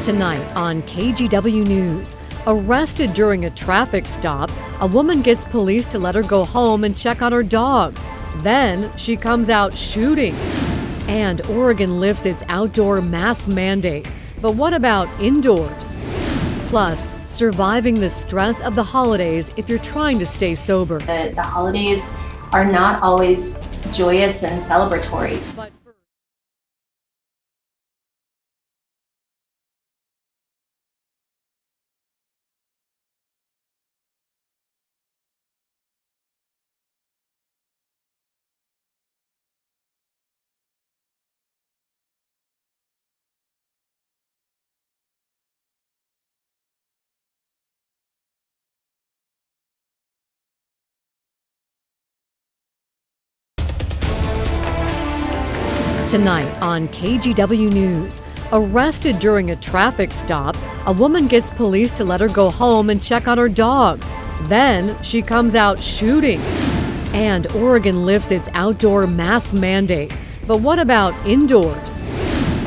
Tonight on KGW News, arrested during a traffic stop, a woman gets police to let her go home and check on her dogs. Then she comes out shooting. And Oregon lifts its outdoor mask mandate. But what about indoors? Plus, surviving the stress of the holidays if you're trying to stay sober. The holidays are not always joyous and celebratory. Tonight on KGW News, arrested during a traffic stop, a woman gets police to let her go home and check on her dogs. Then she comes out shooting. And Oregon lifts its outdoor mask mandate. But what about indoors?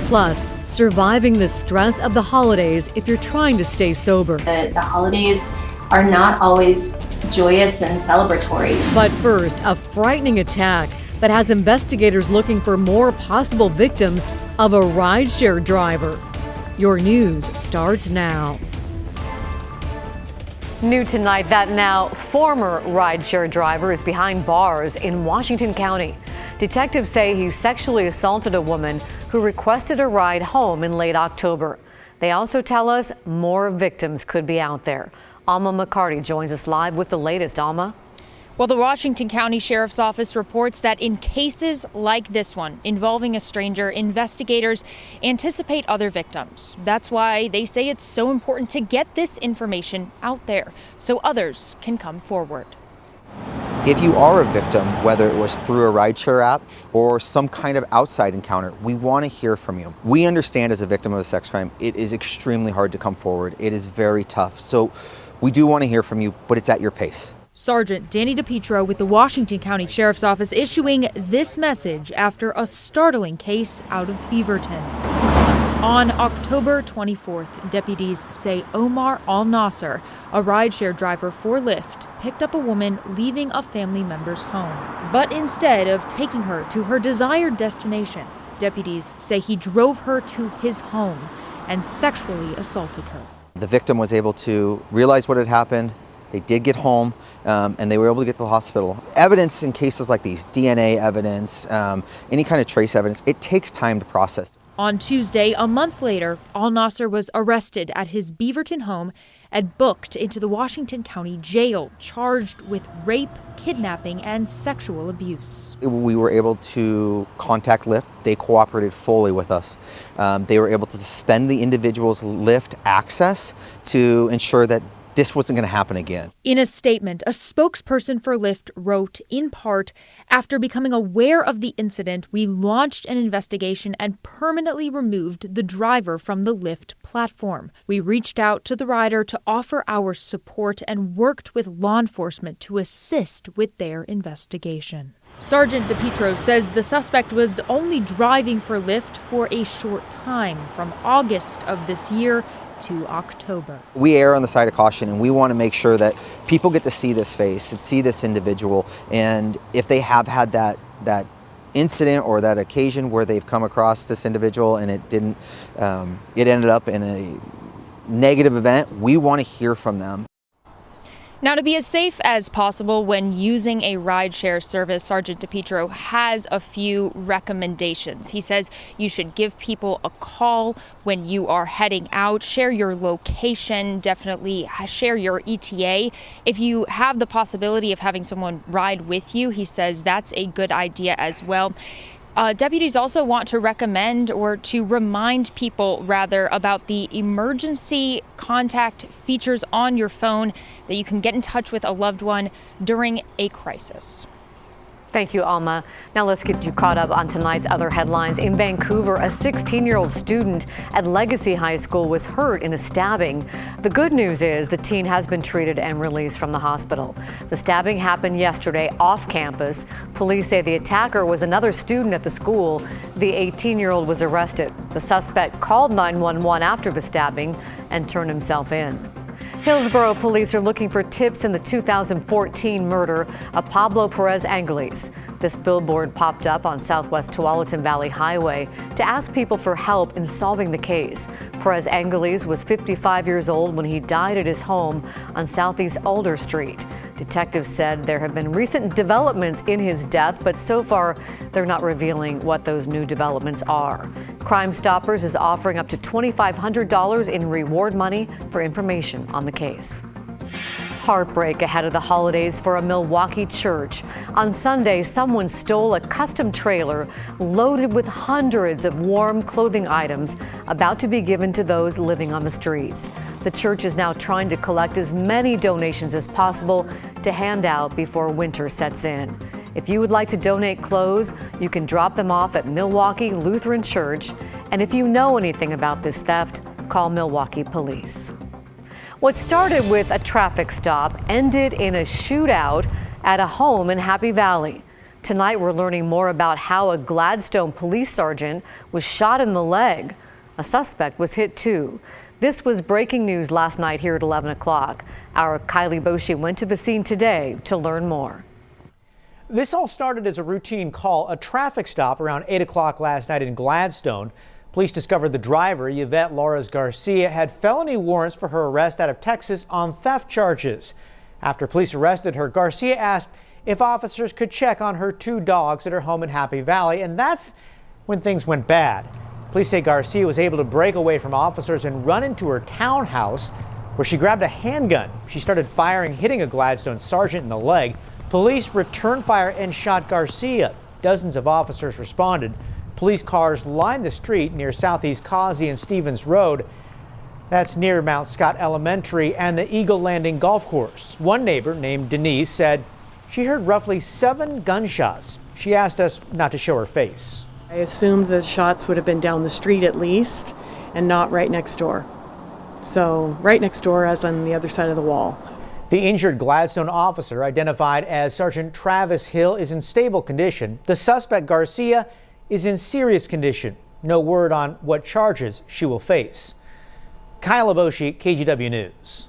Plus, surviving the stress of the holidays if you're trying to stay sober. The holidays are not always joyous and celebratory. But first, a frightening attack that has investigators looking for more possible victims of a rideshare driver. Your news starts now. New tonight, that now former rideshare driver is behind bars in Washington County. Detectives say he sexually assaulted a woman who requested a ride home in late October. They also tell us more victims could be out there. Alma McCarty joins us live with the latest. Alma? Well, the Washington County Sheriff's Office reports that in cases like this one involving a stranger, investigators anticipate other victims. That's why they say it's so important to get this information out there so others can come forward. If you are a victim, whether it was through a rideshare app or some kind of outside encounter, we want to hear from you. We understand as a victim of a sex crime, it is extremely hard to come forward. It is very tough. So we do want to hear from you, but it's at your pace. Sergeant Danny DePietro with the Washington County Sheriff's Office issuing this message after a startling case out of Beaverton. On October 24th, deputies say Omar Al-Nasser, a rideshare driver for Lyft, picked up a woman leaving a family member's home. But instead of taking her to her desired destination, deputies say he drove her to his home and sexually assaulted her. The victim was able to realize what had happened. They did get home, and they were able to get to the hospital. Evidence in cases like these, DNA evidence, any kind of trace evidence, it takes time to process. On Tuesday, a month later, Al-Nasser was arrested at his Beaverton home and booked into the Washington County Jail, charged with rape, kidnapping, and sexual abuse. We were able to contact Lyft. They cooperated fully with us. They were able to suspend the individual's Lyft access to ensure that this wasn't going to happen again. In a statement, a spokesperson for Lyft wrote, in part, after becoming aware of the incident, we launched an investigation and permanently removed the driver from the Lyft platform. We reached out to the rider to offer our support and worked with law enforcement to assist with their investigation. Sergeant DePietro says the suspect was only driving for Lyft for a short time, from August of this year to October. We err on the side of caution, and we want to make sure that people get to see this face and see this individual, and if they have had that incident or that occasion where they've come across this individual and it didn't it ended up in a negative event, we want to hear from them. Now, to be as safe as possible when using a rideshare service, Sergeant DePietro has a few recommendations. He says you should give people a call when you are heading out, share your location, definitely share your ETA. If you have the possibility of having someone ride with you, he says that's a good idea as well. Deputies also want to recommend or to remind people, rather, about the emergency contact features on your phone that you can get in touch with a loved one during a crisis. Thank you, Alma. Now let's get you caught up on tonight's other headlines. In Vancouver, a 16-year-old student at Legacy High School was hurt in a stabbing. The good news is the teen has been treated and released from the hospital. The stabbing happened yesterday off campus. Police say the attacker was another student at the school. The 18-year-old was arrested. The suspect called 911 after the stabbing and turned himself in. Hillsborough police are looking for tips in the 2014 murder of Pablo Perez Angeles. This billboard popped up on Southwest Tualatin Valley Highway to ask people for help in solving the case. Perez Angeles was 55 years old when he died at his home on Southeast Alder Street. Detectives said there have been recent developments in his death, but so far they're not revealing what those new developments are. Crime Stoppers is offering up to $2,500 in reward money for information on the case. Heartbreak ahead of the holidays for a Milwaukee church. On Sunday, someone stole a custom trailer loaded with hundreds of warm clothing items about to be given to those living on the streets. The church is now trying to collect as many donations as possible to hand out before winter sets in. If you would like to donate clothes, you can drop them off at Milwaukee Lutheran Church. And if you know anything about this theft, call Milwaukee Police. What started with a traffic stop ended in a shootout at a home in Happy Valley. Tonight, we're learning more about how a Gladstone police sergeant was shot in the leg. A suspect was hit too. This was breaking news last night here at 11 o'clock. Our Kylie Boshi went to the scene today to learn more. This all started as a routine call, a traffic stop around 8 o'clock last night in Gladstone. Police discovered the driver, Yvette Laures Garcia, had felony warrants for her arrest out of Texas on theft charges. After police arrested her, Garcia asked if officers could check on her 2 dogs at her home in Happy Valley, and that's when things went bad. Police say Garcia was able to break away from officers and run into her townhouse, where she grabbed a handgun. She started firing, hitting a Gladstone sergeant in the leg. Police returned fire and shot Garcia. Dozens of officers responded. Police cars lined the street near Southeast Causey and Stevens Road. That's near Mount Scott Elementary and the Eagle Landing Golf Course. One neighbor named Denise said she heard roughly 7 gunshots. She asked us not to show her face. I assumed the shots would have been down the street at least and not right next door. So right next door, as on the other side of the wall. The injured Gladstone officer, identified as Sergeant Travis Hill, is in stable condition. The suspect, Garcia, is in serious condition. No word on what charges she will face. Kyle Aboshi, KGW News.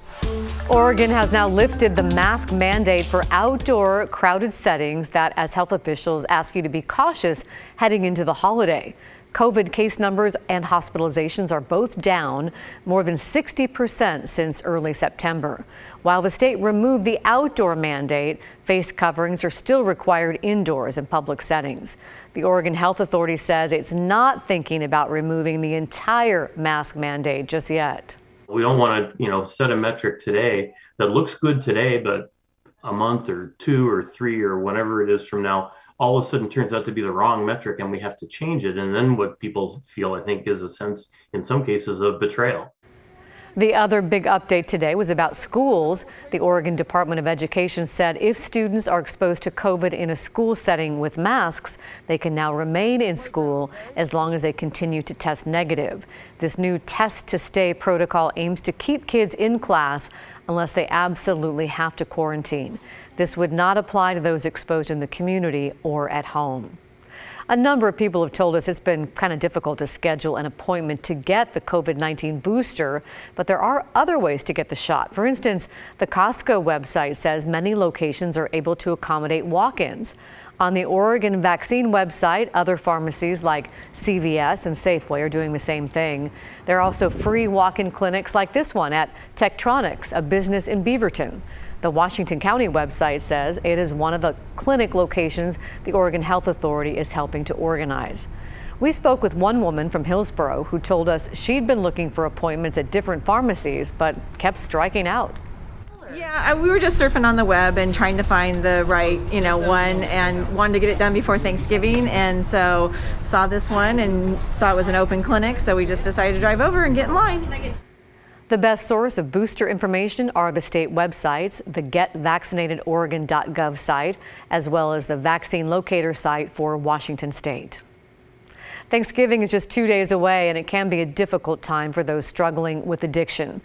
Oregon has now lifted the mask mandate for outdoor crowded settings that, as health officials ask you to be cautious heading into the holiday. COVID case numbers and hospitalizations are both down more than 60% since early September. While the state removed the outdoor mandate, face coverings are still required indoors in public settings. The Oregon Health Authority says it's not thinking about removing the entire mask mandate just yet. We don't want to, set a metric today that looks good today, but a month or 2 or 3 or whenever it is from now, all of a sudden turns out to be the wrong metric and we have to change it. And then what people feel, I think, is a sense in some cases of betrayal. The other big update today was about schools. The Oregon Department of Education said if students are exposed to COVID in a school setting with masks, they can now remain in school as long as they continue to test negative. This new test to stay protocol aims to keep kids in class unless they absolutely have to quarantine. This would not apply to those exposed in the community or at home. A number of people have told us it's been kind of difficult to schedule an appointment to get the COVID-19 booster, but there are other ways to get the shot. For instance, the Costco website says many locations are able to accommodate walk-ins. On the Oregon vaccine website, other pharmacies like CVS and Safeway are doing the same thing. There are also free walk-in clinics like this one at Tektronix, a business in Beaverton. The Washington County website says it is one of the clinic locations the Oregon Health Authority is helping to organize. We spoke with one woman from Hillsborough who told us she'd been looking for appointments at different pharmacies but kept striking out. Yeah, we were just surfing on the web and trying to find the right, one, and wanted to get it done before Thanksgiving. And so saw this one and saw it was an open clinic. So we just decided to drive over and get in line. The best source of booster information are the state websites, the GetVaccinated.Oregon.gov site, as well as the vaccine locator site for Washington State. Thanksgiving is just 2 days away, and it can be a difficult time for those struggling with addiction.